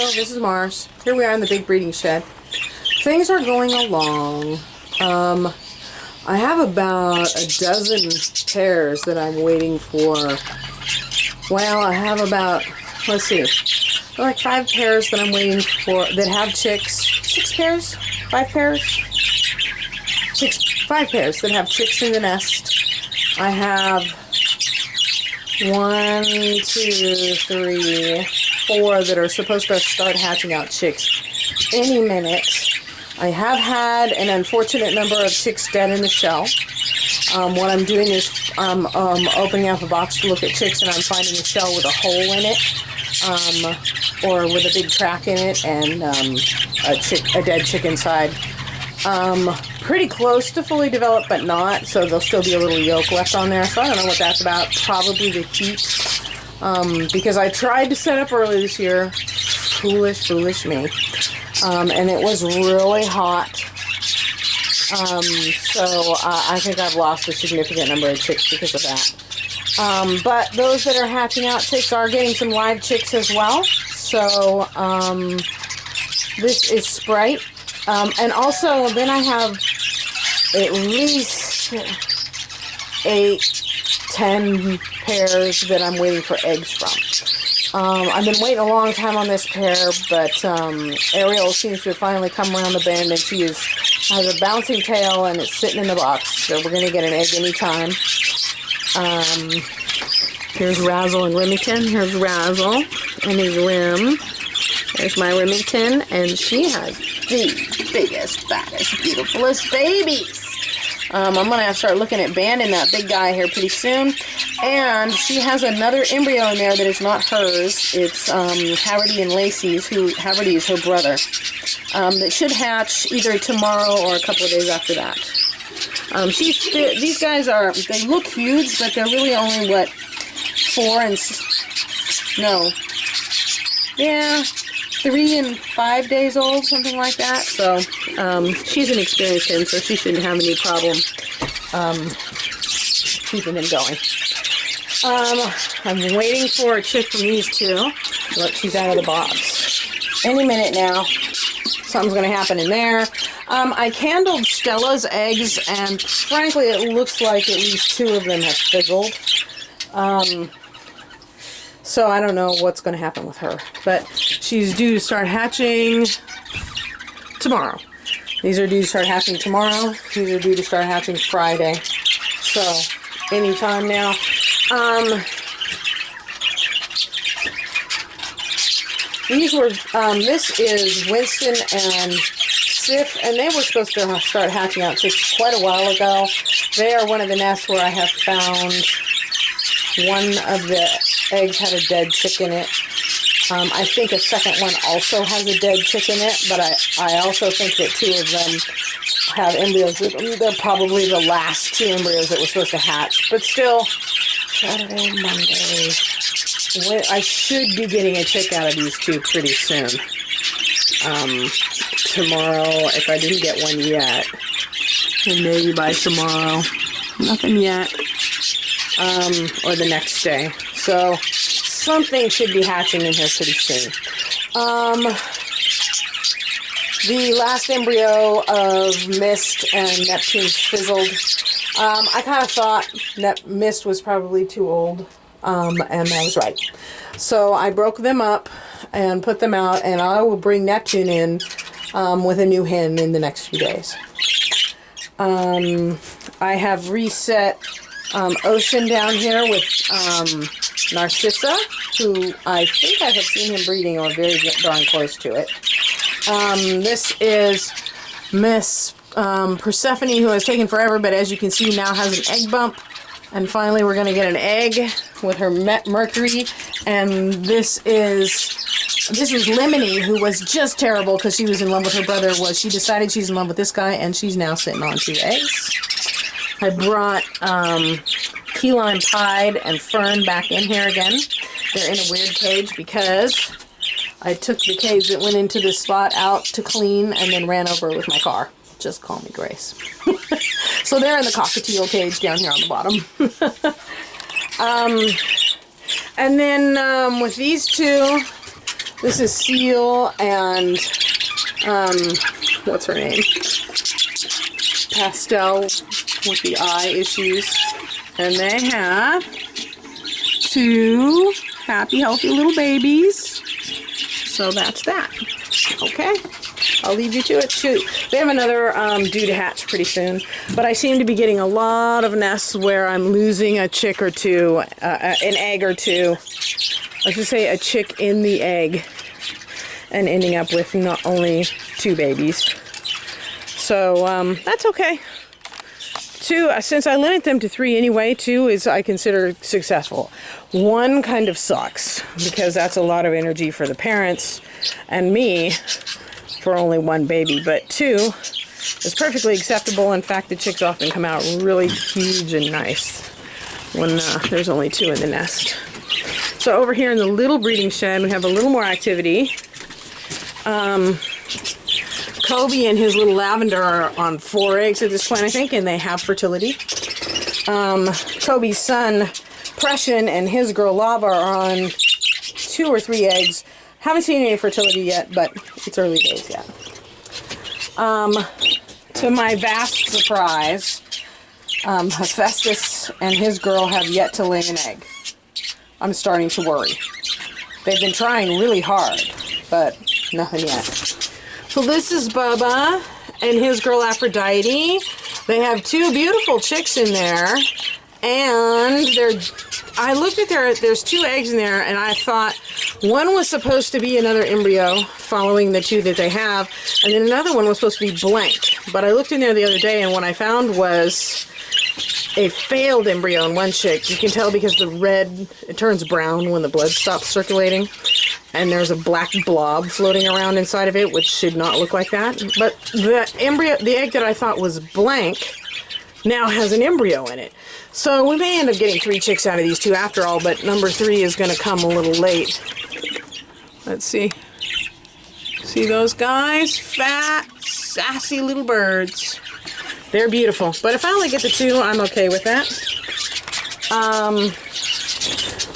So this is Mars. Here we are in the big breeding shed. Things are going along. I have about a dozen pairs that I'm waiting for. Well, I have about, let's see, like 5 pairs that I'm waiting for that have chicks. 6 pairs? 5 pairs? 5 pairs that have chicks in the nest. I have 1, 2, 3, 4 that are supposed to start hatching out chicks any minute. I have had an unfortunate number of chicks dead in the shell. What I'm doing is I'm opening up a box to look at chicks, and I'm finding a shell with a hole in it, or with a big crack in it, and a dead chick inside. Pretty close to fully developed, but not, so there'll still be a little yolk left on there. So I don't know what that's about. Probably the heat, because I tried to set up early this year. Foolish me. And it was really hot. So I think I've lost a significant number of chicks because of that. But those that are hatching out chicks are getting some live chicks as well. So this is Sprite. And also then I have at least 8-10 pairs that I'm waiting for eggs from. I've been waiting a long time on this pair, but Ariel seems to have finally come around the bend, and she has a bouncing tail, and it's sitting in the box, so we're going to get an egg anytime. Here's Razzle and Remington. Here's Razzle and his Rem. There's my Remington, and she has the biggest, fattest, beautifulest babies. I'm going to have to start looking at banding that big guy here pretty soon. And she has another embryo in there that is not hers. It's Haverty and Lacey's, Haverty is her brother. That should hatch either tomorrow or a couple of days after that. These guys they look huge, but they're really only, 3 and 5 days old, something like that. So she's an experienced hen, so she shouldn't have any problem keeping them going. I'm waiting for a chick from these two. Look, she's out of the box. Any minute now, something's going to happen in there. I candled Stella's eggs, and frankly, it looks like at least 2 of them have fizzled. So I don't know what's going to happen with her. But she's due to start hatching tomorrow. These are due to start hatching tomorrow. These are due to start hatching Friday. So, anytime now. This is Winston and Sif, and they were supposed to start hatching out chicks quite a while ago. They are one of the nests where I have found one of the eggs had a dead chick in it. I think a second one also has a dead chick in it, but I also think that 2 of them have embryos. They're probably the last 2 embryos that were supposed to hatch. But still, Saturday, Monday. I should be getting a chick out of these 2 pretty soon. Tomorrow, if I didn't get one yet. And maybe by tomorrow. Nothing yet. Or the next day. So, something should be hatching in here pretty soon. The last embryo of Mist and Neptune fizzled. I kind of thought Mist was probably too old, and I was right. So I broke them up and put them out, and I will bring Neptune in with a new hen in the next few days. I have reset Ocean down here with Narcissa, who I think I have seen him breeding or very darn close to it. This is Miss Persephone, who has taken forever, but as you can see now has an egg bump. And finally we're going to get an egg with her Mercury. And this is Lemony, who was just terrible because she was in love with her brother. She decided she's in love with this guy, and she's now sitting on 2 eggs. I brought key lime pied and fern back in here again. They're in a weird cage because I took the cage that went into this spot out to clean and then ran over it with my car. Just call me Grace. So they're in the cockatiel cage down here on the bottom. And then with these 2, This is Seal and, what's her name? Pastel with the eye issues. And they have 2 happy, healthy little babies. So that's that. Okay. I'll leave you to it. Shoot. They have another due to hatch pretty soon. But I seem to be getting a lot of nests where I'm losing a chick or two, an egg or two. I should say a chick in the egg. And ending up with not only 2 babies. So that's okay. 2, since I limit them to 3 anyway, 2 is I consider successful. 1 kind of sucks because that's a lot of energy for the parents and me for only 1 baby. But 2 is perfectly acceptable. In fact, the chicks often come out really huge and nice when there's only 2 in the nest. So over here in the little breeding shed, we have a little more activity. Kobe and his little lavender are on 4 eggs at this point, I think, and they have fertility. Kobe's son, Pression, and his girl, Lava, are on 2 or 3 eggs. Haven't seen any fertility yet, but it's early days yet. To my vast surprise, Hephaestus and his girl have yet to lay an egg. I'm starting to worry. They've been trying really hard, but nothing yet. So this is Bubba and his girl Aphrodite. They have 2 beautiful chicks in there, and I looked at there's 2 eggs in there, and I thought one was supposed to be another embryo following the 2 that they have, and then another one was supposed to be blank. But I looked in there the other day, and what I found was a failed embryo in one chick. You can tell because the red, it turns brown when the blood stops circulating. And there's a black blob floating around inside of it, which should not look like that. But the egg that I thought was blank, now has an embryo in it. So we may end up getting 3 chicks out of these 2 after all, but number 3 is going to come a little late. Let's see. See those guys? Fat, sassy little birds. They're beautiful. But if I only get the 2, I'm okay with that.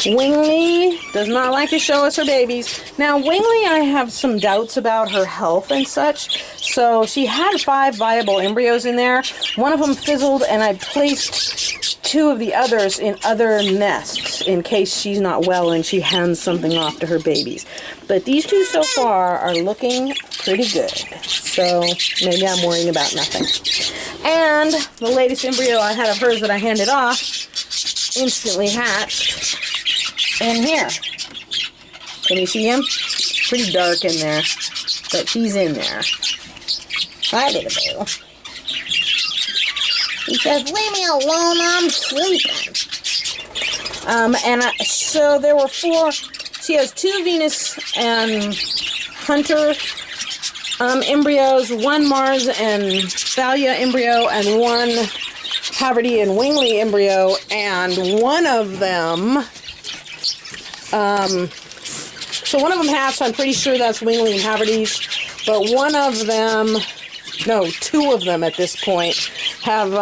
Wingley does not like to show us her babies. Now, Wingley, I have some doubts about her health and such. So she had 5 viable embryos in there. One of them fizzled, and I placed 2 of the others in other nests in case she's not well and she hands something off to her babies. But these 2 so far are looking pretty good. So maybe I'm worrying about nothing. And the latest embryo I had of hers that I handed off instantly hatched in here. Can you see him? Pretty dark in there, but he's in there. Hi, little boo. He says, leave me alone, I'm sleeping. So there were 4, she has 2 Venus and Hunter embryos, 1 Mars and Thalia embryo, and 1 Haverty and Wingley embryo, and one of them, so one of them hatched. I'm pretty sure that's Wingley and Haverty's, but one of them, no, 2 of them at this point have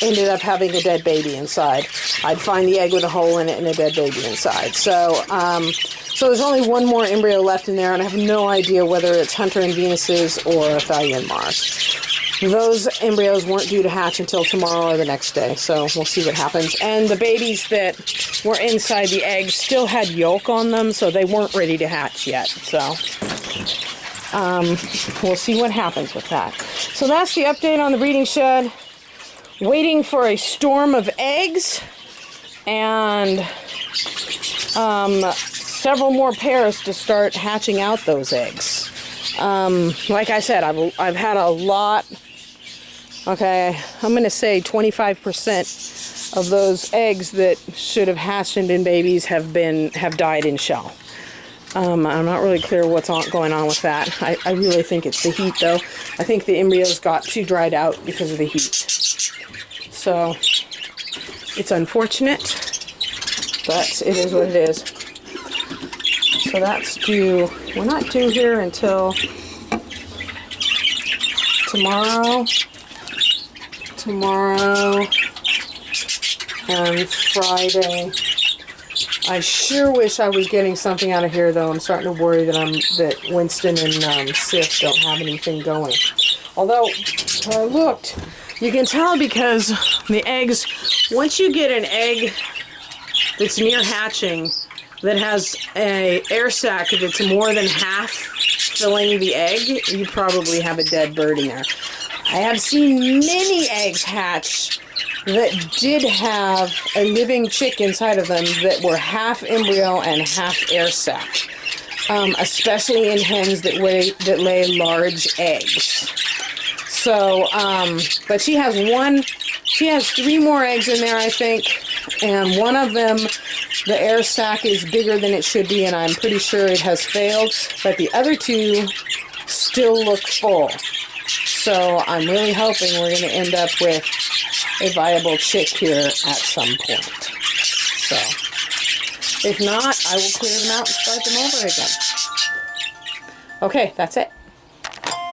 ended up having a dead baby inside. I'd find the egg with a hole in it and a dead baby inside. So there's only 1 more embryo left in there, and I have no idea whether it's Hunter and Venus's or Thalia and Mars. Those embryos weren't due to hatch until tomorrow or the next day, so we'll see what happens. And the babies that were inside the eggs still had yolk on them, so they weren't ready to hatch yet. So we'll see what happens with that. So that's the update on the breeding shed. Waiting for a storm of eggs and several more pairs to start hatching out those eggs. Like I said, I've had a lot. Okay, I'm going to say 25% of those eggs that should have hatched and been babies have died in shell. I'm not really clear what's going on with that. I really think it's the heat, though. I think the embryos got too dried out because of the heat. So it's unfortunate, but it is what it is. So that's due. We're not due here until tomorrow and Friday I sure wish I was getting something out of here, though. I'm starting to worry that Winston and Sif don't have anything going. Although, when I looked, you can tell because the eggs, once you get an egg that's near hatching that has a air sac that's more than half filling the egg, you probably have a dead bird in there. I have seen many eggs hatch that did have a living chick inside of them that were half embryo and half air sac, especially in hens that lay large eggs. So, but she has 3 more eggs in there, I think, and one of them, the air sac is bigger than it should be, and I'm pretty sure it has failed, but the other 2 still look full. So I'm really hoping we're going to end up with a viable chick here at some point. So, if not, I will clear them out and start them over again. Okay, that's it.